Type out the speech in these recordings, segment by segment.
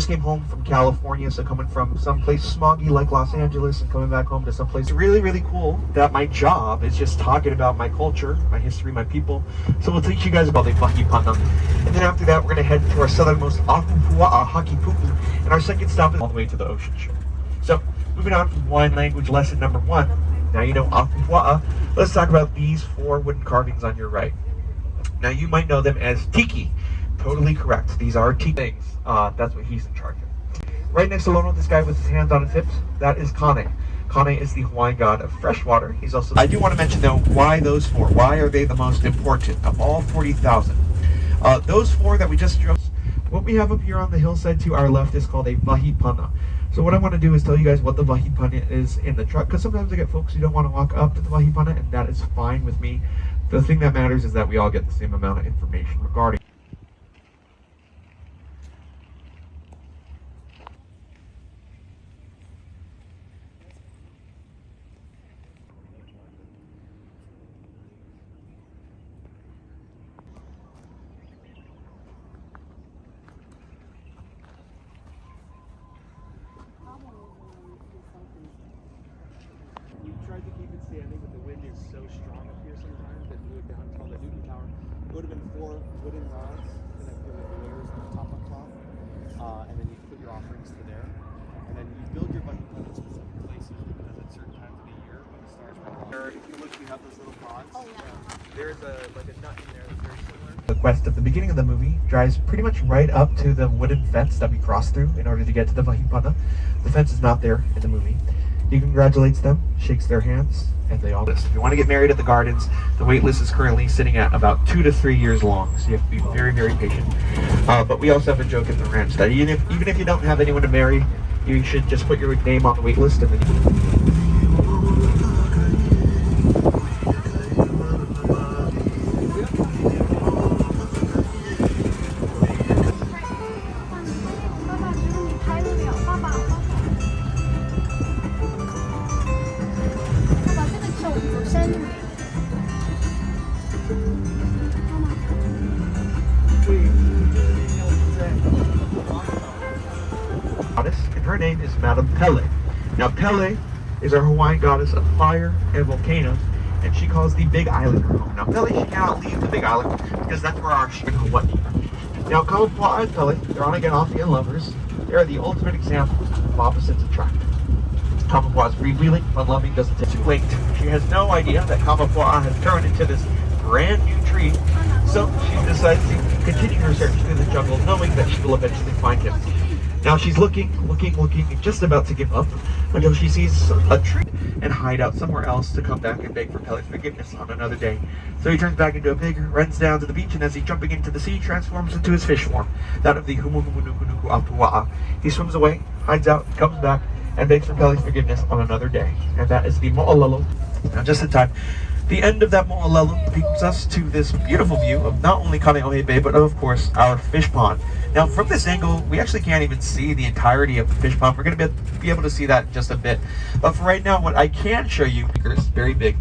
just came home from California, so coming from someplace smoggy like Los Angeles and coming back home to someplace really, really cool, that my job is just talking about my culture, my history, my people. So we'll teach you guys about the Vahipana. And then after that, we're going to head to our southernmost Ahupua'a Hakipuku, and our second stop is all the way to the ocean shore. So, moving on from Hawaiian language lesson number 1. Now you know Ahupua'a. Let's talk about these 4 wooden carvings on your right. Now you might know them as tiki. Totally correct. These are tiki things. That's what he's in charge of. Right next to Lono, this guy with his hands on his hips, that is Kane. Kane is the Hawaiian god of fresh water. He's also... I do want to mention though, why those 4? Why are they the most important of all 40,000? Those 4 that we just drew, what we have up here on the hillside to our left is called a Vahipana. So what I want to do is tell you guys what the Vahipana is in the truck, because sometimes I get folks who don't want to walk up to the Vahipana, and that is fine with me. The thing that matters is that we all get the same amount of information regarding. Tried to keep it standing, but the wind is so strong up here sometimes that blew it down. It's called the Newton Tower. It would have been 4 wooden rods connected with the layers of top on cloth. And then you put your offerings to there. And then you build your Vahipana in specific places because at certain times of the year when the stars are there, if you look, we have those little pods. Oh, yeah. There's a nut in there that's very similar. The quest at the beginning of the movie drives pretty much right up to the wooden fence that we cross through in order to get to the Vahipana. The fence is not there in the movie. He congratulates them, shakes their hands, and they all list. If you want to get married at the gardens, the wait list is currently sitting at about 2 to 3 years long, so you have to be very, very patient. But we also have a joke at the ranch that even if you don't have anyone to marry, you should just put your name on the wait list and then and her name is Madame Pele. Now Pele is our Hawaiian goddess of fire and volcanoes, and she calls the Big Island her home. Now Pele, she cannot leave the Big Island because that's where our ship in Hawaii. Now Kualoa and Pele, they're on again off again lovers. They are the ultimate examples of opposites attract. Kamapua's freewheeling, fun-loving, doesn't take too late. She has no idea that Kamapua has turned into this brand new tree, so she decides to continue her search through the jungle, knowing that she will eventually find him. Now she's looking, and just about to give up until she sees a tree and hide out somewhere else to come back and beg for Pele's forgiveness on another day. So he turns back into a pig, runs down to the beach, and as he's jumping into the sea, transforms into his fish form, that of the Humumunukunuku Apua'a. He swims away, hides out, comes back, and begs for Pele's forgiveness on another day. And that is the Mo'olelo. Now just in time, the end of that Mo'olelo brings us to this beautiful view of not only Kaneohe Bay, but of course our fish pond. Now from this angle, we actually can't even see the entirety of the fish pond. We're going to be able to see that in just a bit. But for right now, what I can show you is very big.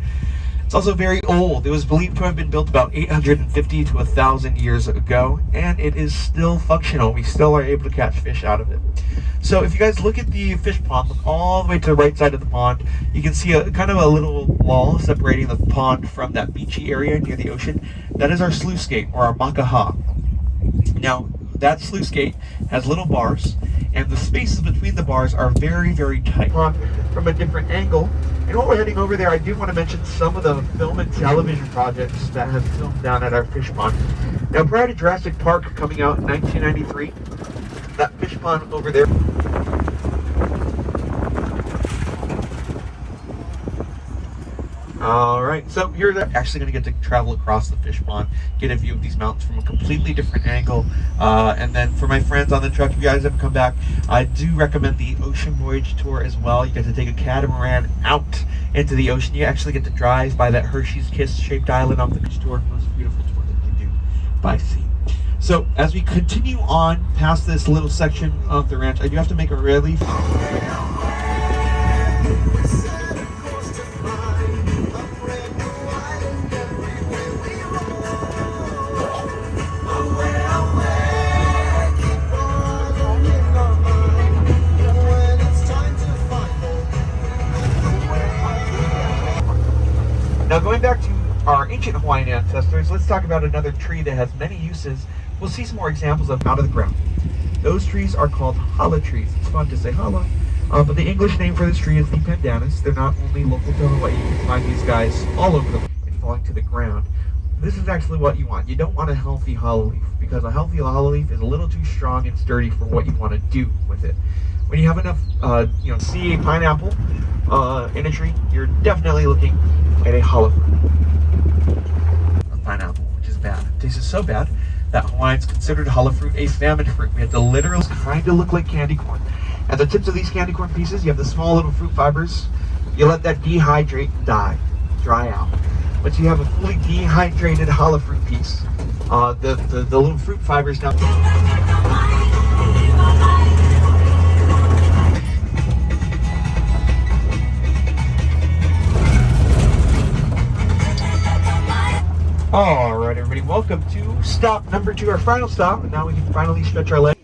It's also very old. It was believed to have been built about 850 to 1,000 years ago, and it is still functional. We still are able to catch fish out of it. So if you guys look at the fish pond, look all the way to the right side of the pond, you can see a kind of a little wall separating the pond from that beachy area near the ocean. That is our sluice gate, or our makaha. Now, that sluice gate has little bars, and the spaces between the bars are very, very tight. From a different angle. And while we're heading over there, I do want to mention some of the film and television projects that have filmed down at our fish pond. Now, prior to Jurassic Park coming out in 1993, that fish pond over there. Alright, so you're actually going to get to travel across the fish pond, get a view of these mountains from a completely different angle. And then for my friends on the truck, if you guys ever come back, I do recommend the Ocean Voyage Tour as well. You get to take a catamaran out into the ocean. You actually get to drive by that Hershey's Kiss shaped island off the beach tour. Most beautiful tour that you can do by sea. So as we continue on past this little section of the ranch, I do have to make a really... going back to our ancient Hawaiian ancestors, let's talk about another tree that has many uses. We'll see some more examples of out of the ground. Those trees are called hala trees. It's fun to say hala, but the English name for this tree is the pandanus. They're not only local to Hawaii. You can find these guys all over the place and falling to the ground. This is actually what you want. You don't want a healthy hala leaf, because a healthy hala leaf is a little too strong and sturdy for what you want to do with it. When you have enough, see a pineapple in a tree, you're definitely looking at a hala fruit. A pineapple, which is bad. It tastes so bad that Hawaiians considered hala fruit a famine fruit. We had to literally kind of look like candy corn. At the tips of these candy corn pieces, you have the small little fruit fibers. You let that dehydrate and dry out. Once you have a fully dehydrated hala fruit piece, the little fruit fibers now. All right, everybody, welcome to stop number 2, our final stop, and now we can finally stretch our legs.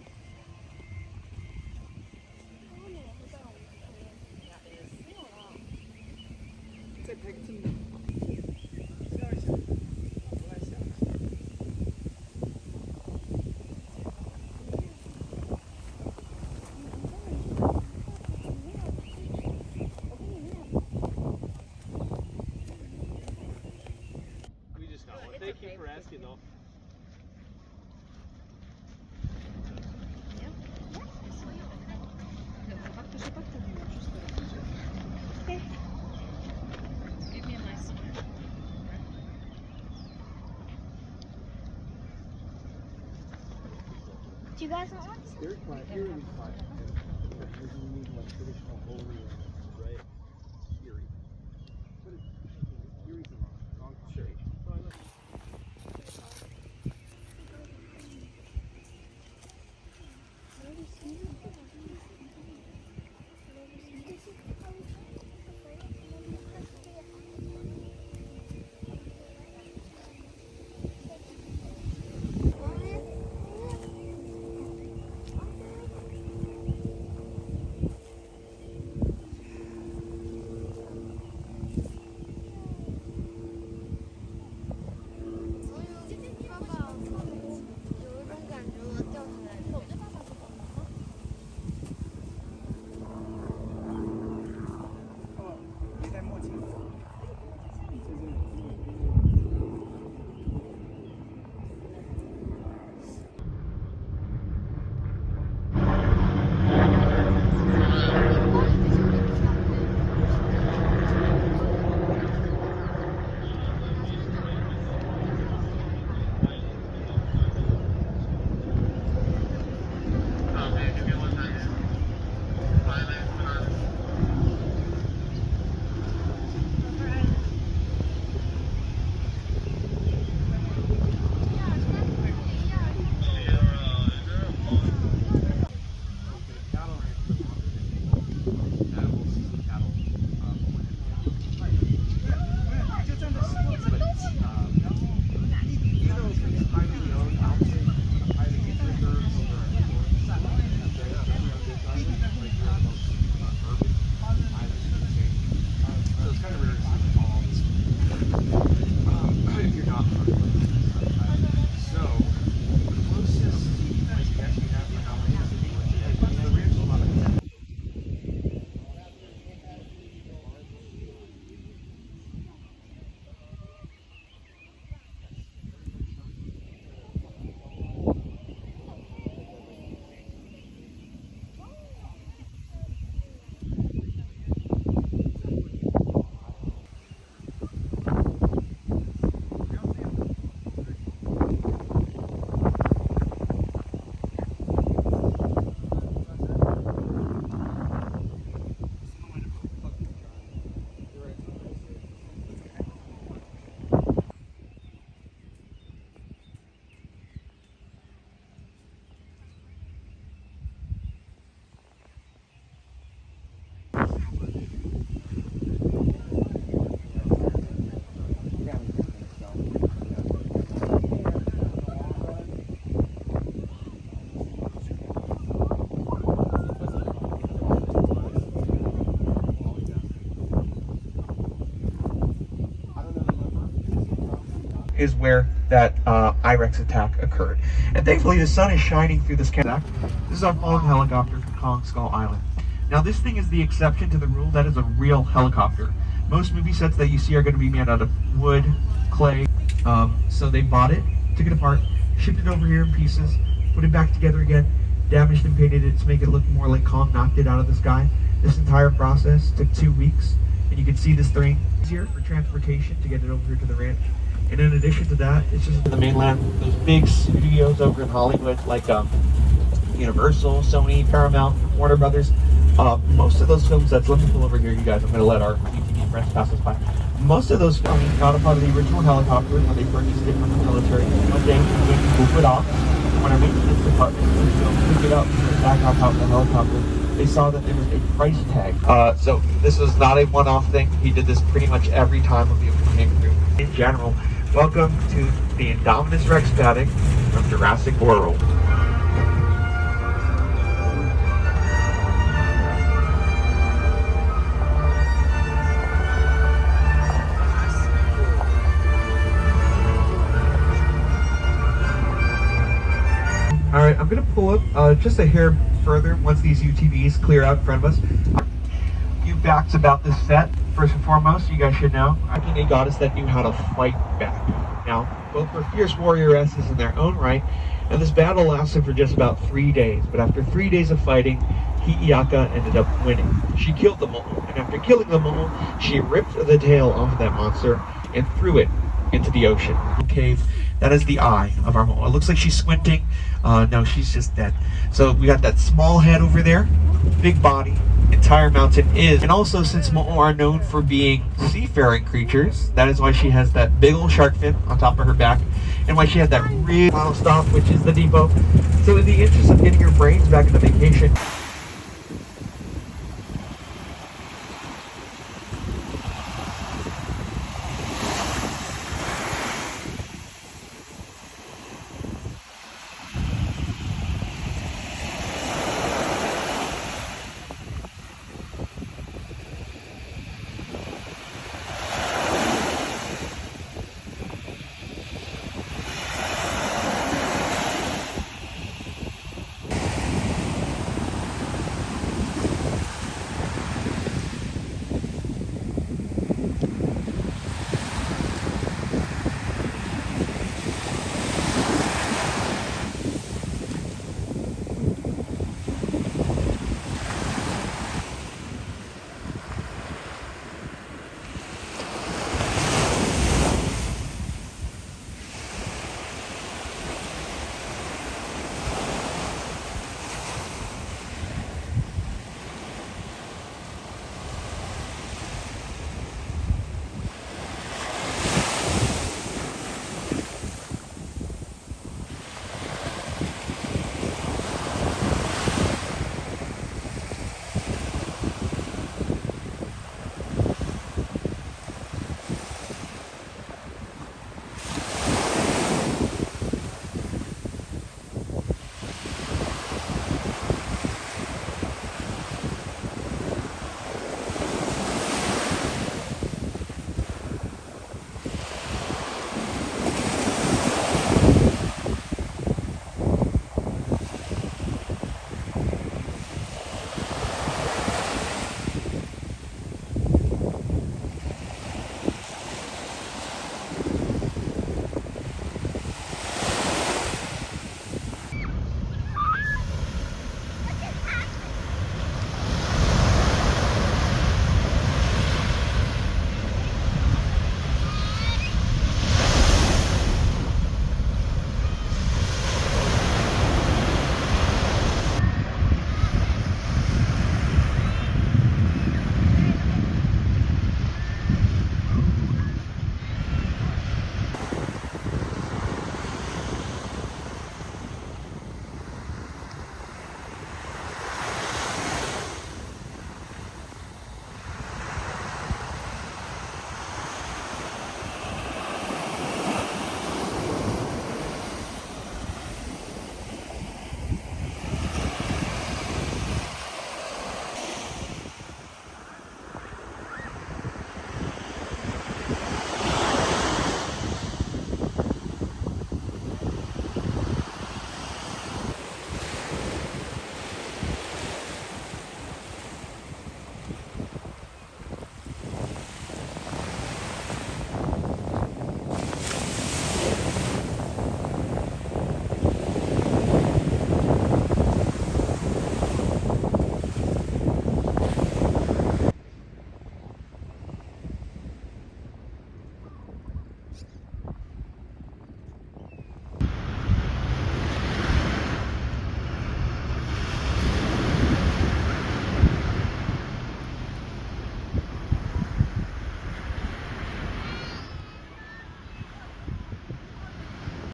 Thank you for asking, though. Okay. Give me a nice one. Do you guys want one? Very quiet. Eerily quiet. We need like traditional holy, right? Eerie. What is Eerie's the wrong shape. is where that IREX attack occurred. And thankfully the sun is shining through this canopy. This is our fallen helicopter from Kong Skull Island. Now this thing is the exception to the rule. That is a real helicopter. Most movie sets that you see are going to be made out of wood, clay. So they bought it, took it apart, shipped it over here in pieces, put it back together again, damaged and painted it to make it look more like Kong knocked it out of the sky. This entire process took 2 weeks, and you can see this thing easier for transportation to get it over here to the ranch. And in addition to that, it's just the mainland, those big studios over in Hollywood, like Universal, Sony, Paramount, Warner Brothers. Most of those films that's, let me pull over here, you guys, I'm going to let our UTV friends pass us by. Most of those films got a part of the original helicopter when they purchased it from the military. One day, when they move it off, when I went to this department to pick it up, put it back out the helicopter, they saw that there was a price tag. So this was not a one-off thing. He did this pretty much every time a vehicle came through. In general, welcome to the Indominus Rex paddock from Jurassic World. Alright, I'm going to pull up just a hair further once these UTVs clear out in front of us. A few facts about this set. First and foremost, you guys should know, I think a goddess that knew how to fight back. Now, both were fierce warrioresses in their own right, and this battle lasted for just about 3 days. But after 3 days of fighting, Hi'iaka ended up winning. She killed the mo'o, and after killing the mo'o, she ripped the tail off of that monster and threw it into the ocean. Cave. That is the eye of our mo'o. It looks like she's squinting. No, she's just dead. So we got that small head over there, big body, entire mountain is. And also, since mo'o are known for being seafaring creatures, that is why she has that big old shark fin on top of her back, and why she has that real final stop, which is the depot. So in the interest of getting your brains back into vacation,